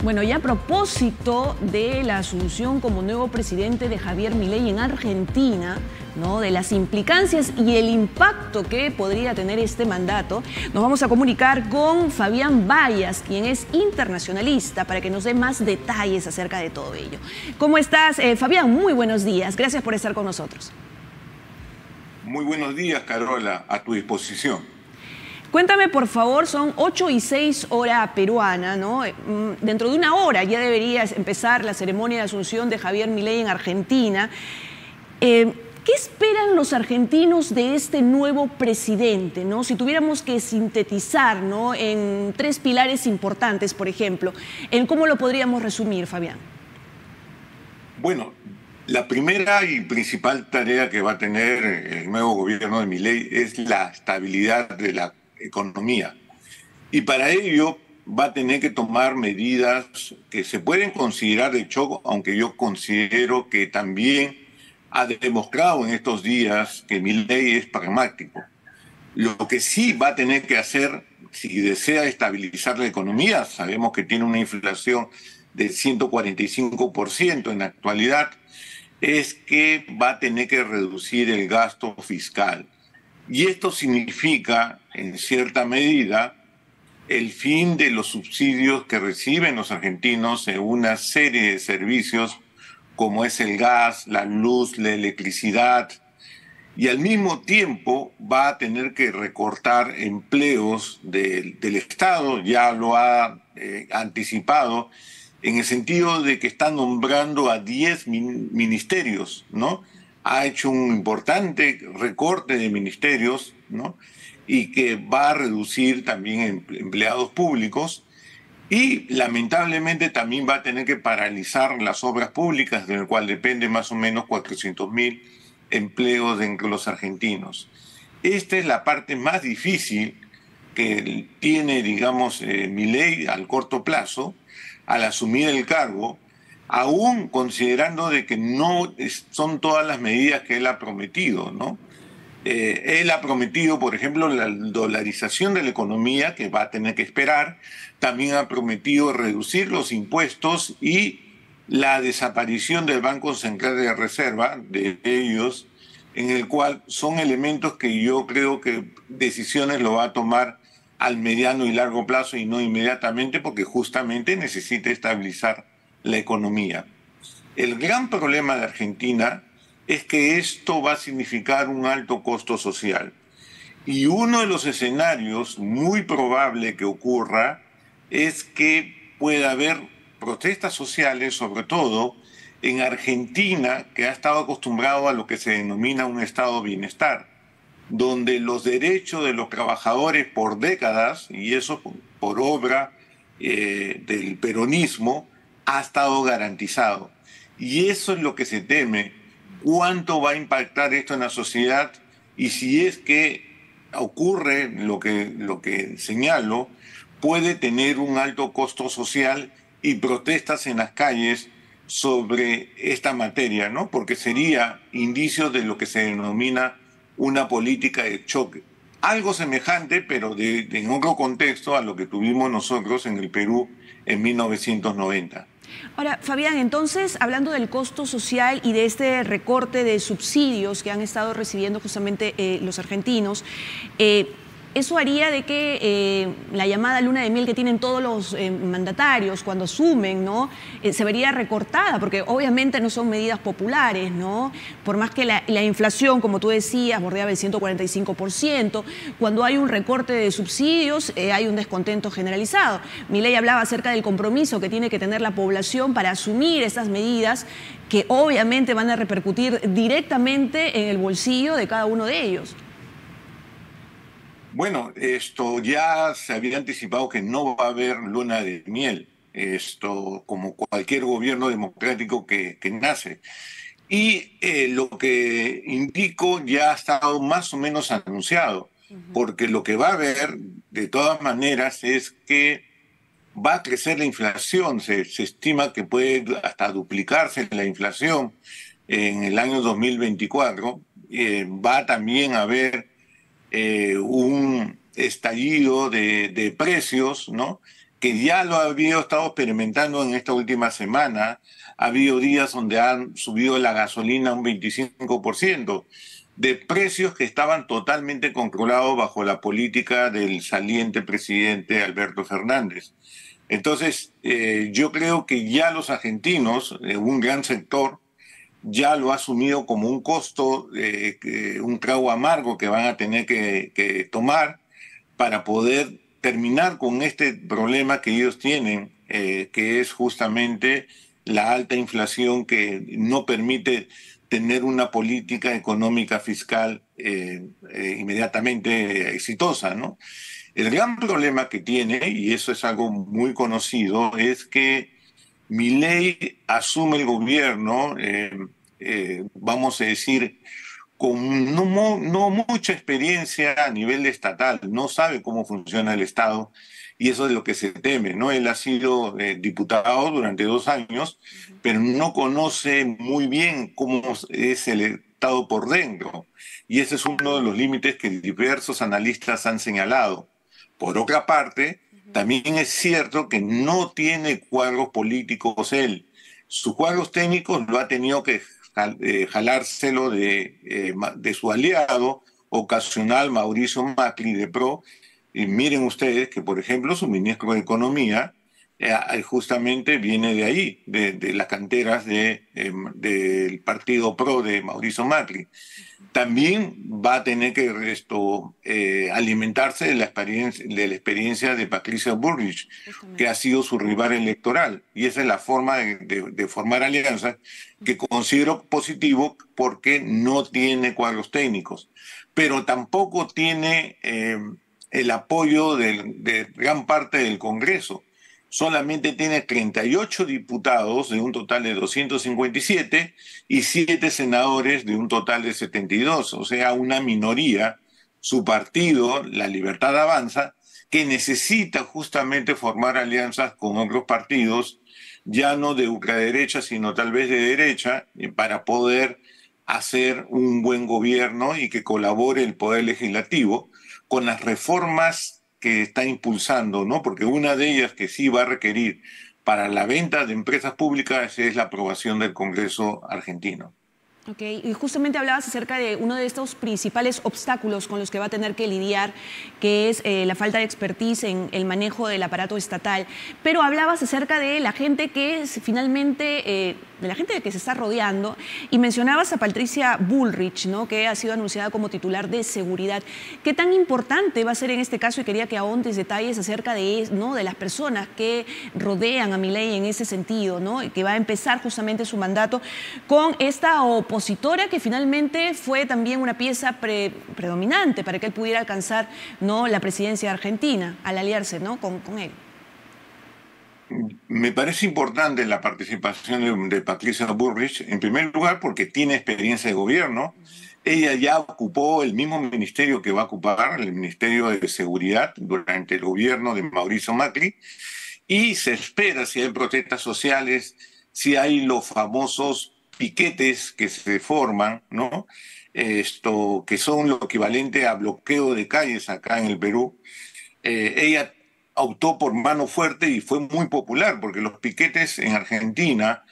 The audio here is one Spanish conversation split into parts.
Bueno, y a propósito de la asunción como nuevo presidente de Javier Milei en Argentina, ¿no?, de las implicancias y el impacto que podría tener este mandato, nos vamos a comunicar con Fabián Bayas, quien es internacionalista, para que nos dé más detalles acerca de todo ello. ¿Cómo estás, Fabián? Muy buenos días. Gracias por estar con nosotros. Muy buenos días, Carola, a tu disposición. Cuéntame, por favor, son 8:06 hora peruana, ¿no? Dentro de una hora ya debería empezar la ceremonia de asunción de Javier Milei en Argentina. ¿Qué esperan los argentinos de este nuevo presidente, ¿no? Si tuviéramos que sintetizar, ¿no?, en 3 pilares importantes, por ejemplo, ¿en cómo lo podríamos resumir, Fabián? Bueno, la primera y principal tarea que va a tener el nuevo gobierno de Milei es la estabilidad de la economía. Y para ello va a tener que tomar medidas que se pueden considerar de choque, aunque yo considero que también ha demostrado en estos días que Milei es pragmático. Lo que sí va a tener que hacer, si desea estabilizar la economía, sabemos que tiene una inflación del 145% en la actualidad, es que va a tener que reducir el gasto fiscal. Y esto significa, en cierta medida, el fin de los subsidios que reciben los argentinos en una serie de servicios como es el gas, la luz, la electricidad, y al mismo tiempo va a tener que recortar empleos del Estado, ya lo ha anticipado, en el sentido de que está nombrando a 10 ministerios, ¿no? Ha hecho un importante recorte de ministerios, ¿no?, y que va a reducir también empleados públicos, y lamentablemente también va a tener que paralizar las obras públicas, del cual depende más o menos 400.000 empleos entre los argentinos. Esta es la parte más difícil que tiene, digamos, Milei al corto plazo al asumir el cargo, aún considerando de que no son todas las medidas que él ha prometido, ¿no? Él ha prometido, por ejemplo, la dolarización de la economía, que va a tener que esperar. También ha prometido reducir los impuestos y la desaparición del Banco Central de Reserva, de ellos, en el cual son elementos que yo creo que decisiones lo va a tomar al mediano y largo plazo y no inmediatamente, porque justamente necesita estabilizar la economía. El gran problema de Argentina es que esto va a significar un alto costo social. Y uno de los escenarios muy probable que ocurra es que pueda haber protestas sociales, sobre todo en Argentina, que ha estado acostumbrado a lo que se denomina un estado de bienestar, donde los derechos de los trabajadores por décadas, y eso por obra del peronismo, ha estado garantizado. Y eso es lo que se teme. ¿Cuánto va a impactar esto en la sociedad? Y si es que ocurre lo que señalo, puede tener un alto costo social y protestas en las calles sobre esta materia, ¿no? Porque sería indicio de lo que se denomina una política de choque. Algo semejante, pero en otro contexto a lo que tuvimos nosotros en el Perú en 1990. Ahora, Fabián, entonces, hablando del costo social y de este recorte de subsidios que han estado recibiendo justamente los argentinos, eso haría de que la llamada luna de miel que tienen todos los mandatarios cuando asumen, ¿no?, se vería recortada, porque obviamente no son medidas populares, ¿no? Por más que la inflación, como tú decías, bordeaba el 145%, cuando hay un recorte de subsidios hay un descontento generalizado. Milei hablaba acerca del compromiso que tiene que tener la población para asumir esas medidas que obviamente van a repercutir directamente en el bolsillo de cada uno de ellos. Bueno, esto ya se había anticipado que no va a haber luna de miel, esto como cualquier gobierno democrático que nace. Y lo que indico ya ha estado más o menos anunciado, porque lo que va a haber de todas maneras es que va a crecer la inflación. Se estima que puede hasta duplicarse la inflación en el año 2024. Va también a haber un estallido de precios, ¿no?, que ya lo había estado experimentando en esta última semana. Ha habido días donde han subido la gasolina un 25%, de precios que estaban totalmente controlados bajo la política del saliente presidente Alberto Fernández. Entonces, yo creo que ya los argentinos, un gran sector, ya lo ha asumido como un costo, un trago amargo que van a tener que tomar para poder terminar con este problema que ellos tienen, que es justamente la alta inflación que no permite tener una política económica fiscal inmediatamente exitosa, ¿no? El gran problema que tiene, y eso es algo muy conocido, es que Milei asume el gobierno, vamos a decir, con no mucha experiencia a nivel estatal, no sabe cómo funciona el Estado y eso es lo que se teme, ¿no? Él ha sido diputado durante 2 años, pero no conoce muy bien cómo es el Estado por dentro y ese es uno de los límites que diversos analistas han señalado. Por otra parte, también es cierto que no tiene cuadros políticos él. Sus cuadros técnicos lo ha tenido que jalárselo de su aliado ocasional Mauricio Macri de PRO. Y miren ustedes que, por ejemplo, su ministro de Economía justamente viene de ahí, de las canteras del partido PRO de Mauricio Macri. También va a tener que alimentarse de la experiencia de Patricia Bullrich, que ha sido su rival electoral. Y esa es la forma de formar alianzas que considero positivo porque no tiene cuadros técnicos, pero tampoco tiene el apoyo de gran parte del Congreso. Solamente tiene 38 diputados de un total de 257 y 7 senadores de un total de 72, o sea, una minoría, su partido, La Libertad Avanza, que necesita justamente formar alianzas con otros partidos, ya no de ultraderecha, sino tal vez de derecha, para poder hacer un buen gobierno y que colabore el Poder Legislativo con las reformas que está impulsando, ¿no? Porque una de ellas que sí va a requerir para la venta de empresas públicas es la aprobación del Congreso argentino. Ok, y justamente hablabas acerca de uno de estos principales obstáculos con los que va a tener que lidiar, que es la falta de expertise en el manejo del aparato estatal, pero hablabas acerca de la gente que finalmente, de la gente que se está rodeando, y mencionabas a Patricia Bullrich, ¿no?, que ha sido anunciada como titular de seguridad. ¿Qué tan importante va a ser en este caso? Y quería que ahondes detalles acerca de, ¿no?, de las personas que rodean a Milei en ese sentido, ¿no?, que va a empezar justamente su mandato con esta opositora que finalmente fue también una pieza predominante para que él pudiera alcanzar, ¿no?, la presidencia de Argentina al aliarse, ¿no?, con él. Me parece importante la participación de Patricia Bullrich, en primer lugar porque tiene experiencia de gobierno. Ella ya ocupó el mismo ministerio que va a ocupar, el Ministerio de Seguridad, durante el gobierno de Mauricio Macri, y se espera, si hay protestas sociales, si hay los famosos piquetes que se forman, ¿no? Que son lo equivalente a bloqueo de calles acá en el Perú. Ella optó por mano fuerte y fue muy popular, porque los piquetes en Argentina,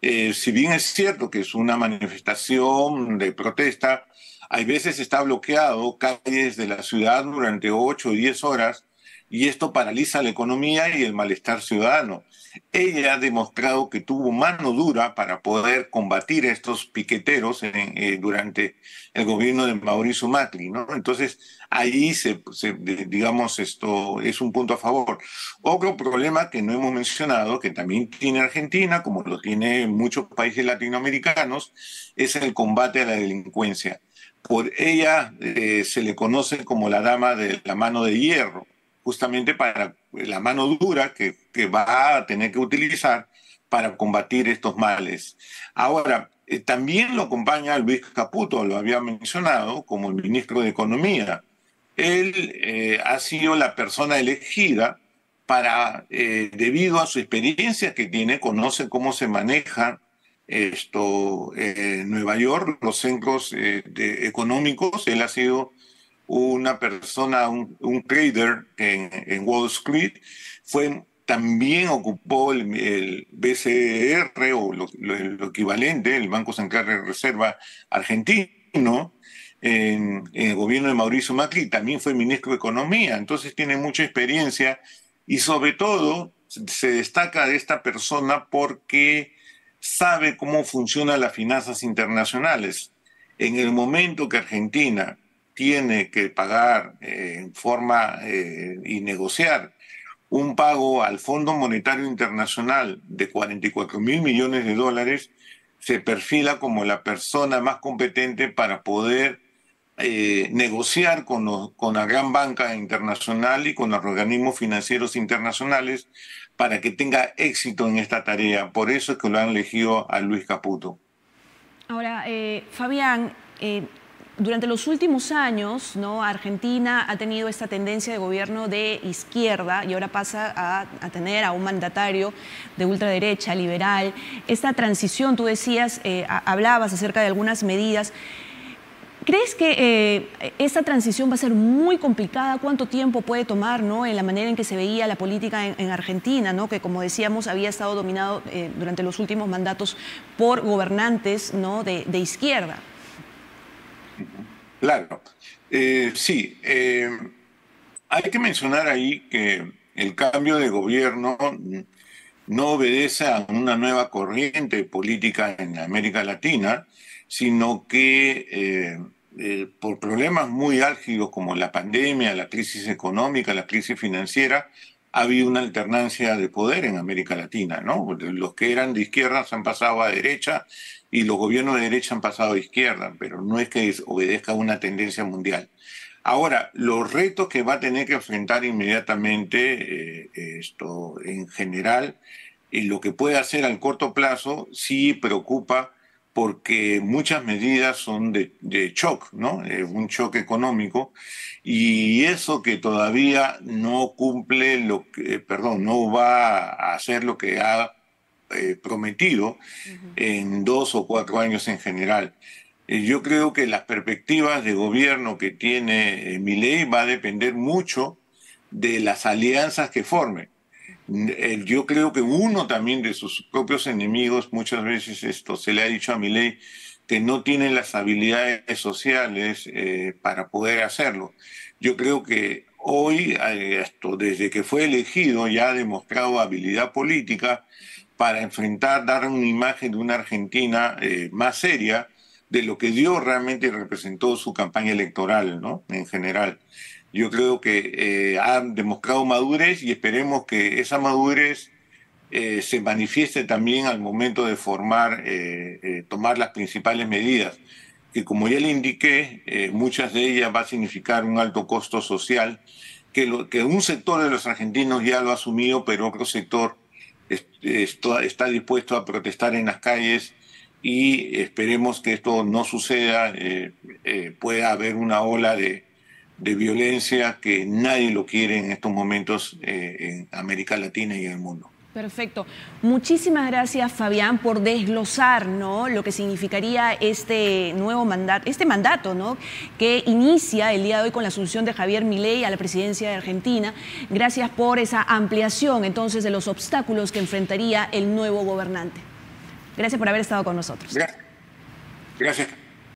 si bien es cierto que es una manifestación de protesta, hay veces está bloqueado calles de la ciudad durante 8 o 10 horas y esto paraliza la economía y el malestar ciudadano. Ella ha demostrado que tuvo mano dura para poder combatir a estos piqueteros durante el gobierno de Mauricio Macri, ¿no? Entonces, ahí digamos, esto es un punto a favor. Otro problema que no hemos mencionado, que también tiene Argentina, como lo tiene muchos países latinoamericanos, es el combate a la delincuencia. Por ella se le conoce como la dama de la mano de hierro, justamente para la mano dura que va a tener que utilizar para combatir estos males. Ahora, también lo acompaña Luis Caputo, lo había mencionado, como el ministro de Economía. Él ha sido la persona elegida debido a su experiencia que tiene, conoce cómo se maneja Nueva York, los centros económicos. Él ha sido una persona, un trader en Wall Street, fue también ocupó el BCR o lo equivalente, el Banco Central de Reserva argentino, en el gobierno de Mauricio Macri, también fue ministro de Economía, entonces tiene mucha experiencia y sobre todo se destaca de esta persona porque sabe cómo funcionan las finanzas internacionales. En el momento que Argentina tiene que pagar en forma y negociar un pago al Fondo Monetario Internacional de 44.000 millones de dólares, se perfila como la persona más competente para poder negociar con la gran banca internacional y con los organismos financieros internacionales para que tenga éxito en esta tarea. Por eso es que lo han elegido a Luis Caputo. Ahora, Fabián, durante los últimos años, ¿no?, Argentina ha tenido esta tendencia de gobierno de izquierda y ahora pasa a tener a un mandatario de ultraderecha, liberal. Esta transición, tú decías, hablabas acerca de algunas medidas. ¿Crees que esta transición va a ser muy complicada? ¿Cuánto tiempo puede tomar, ¿no?, en la manera en que se veía la política en Argentina, ¿no?, que, como decíamos, había estado dominado durante los últimos mandatos por gobernantes, ¿no?, de izquierda? Claro, sí. Hay que mencionar ahí que el cambio de gobierno no obedece a una nueva corriente política en América Latina, sino que por problemas muy álgidos como la pandemia, la crisis económica, la crisis financiera, ha habido una alternancia de poder en América Latina, ¿no? Los que eran de izquierda se han pasado a derecha y los gobiernos de derecha han pasado a izquierda, pero no es que obedezca a una tendencia mundial. Ahora, los retos que va a tener que enfrentar inmediatamente esto en general y lo que puede hacer al corto plazo sí preocupa porque muchas medidas son de shock, ¿no? Un shock económico y eso que todavía no cumple no va a hacer lo que ha prometido en 2 o 4 años en general. Yo creo que las perspectivas de gobierno que tiene Milei va a depender mucho de las alianzas que forme. Yo creo que uno también de sus propios enemigos, muchas veces esto se le ha dicho a Milei, que no tiene las habilidades sociales para poder hacerlo. Yo creo que hoy, desde que fue elegido, ya ha demostrado habilidad política para enfrentar, dar una imagen de una Argentina más seria de lo que dio realmente representó su campaña electoral, ¿no?, en general. Yo creo que ha demostrado madurez y esperemos que esa madurez se manifieste también al momento de tomar las principales medidas, que como ya le indiqué, muchas de ellas va a significar un alto costo social, que un sector de los argentinos ya lo ha asumido, pero otro sector está dispuesto a protestar en las calles y esperemos que esto no suceda, pueda haber una ola de violencia que nadie lo quiere en estos momentos en América Latina y en el mundo. Perfecto. Muchísimas gracias, Fabián, por desglosar, ¿no?, lo que significaría este nuevo mandato, ¿no?, que inicia el día de hoy con la asunción de Javier Milei a la presidencia de Argentina. Gracias por esa ampliación, entonces, de los obstáculos que enfrentaría el nuevo gobernante. Gracias por haber estado con nosotros. Gracias.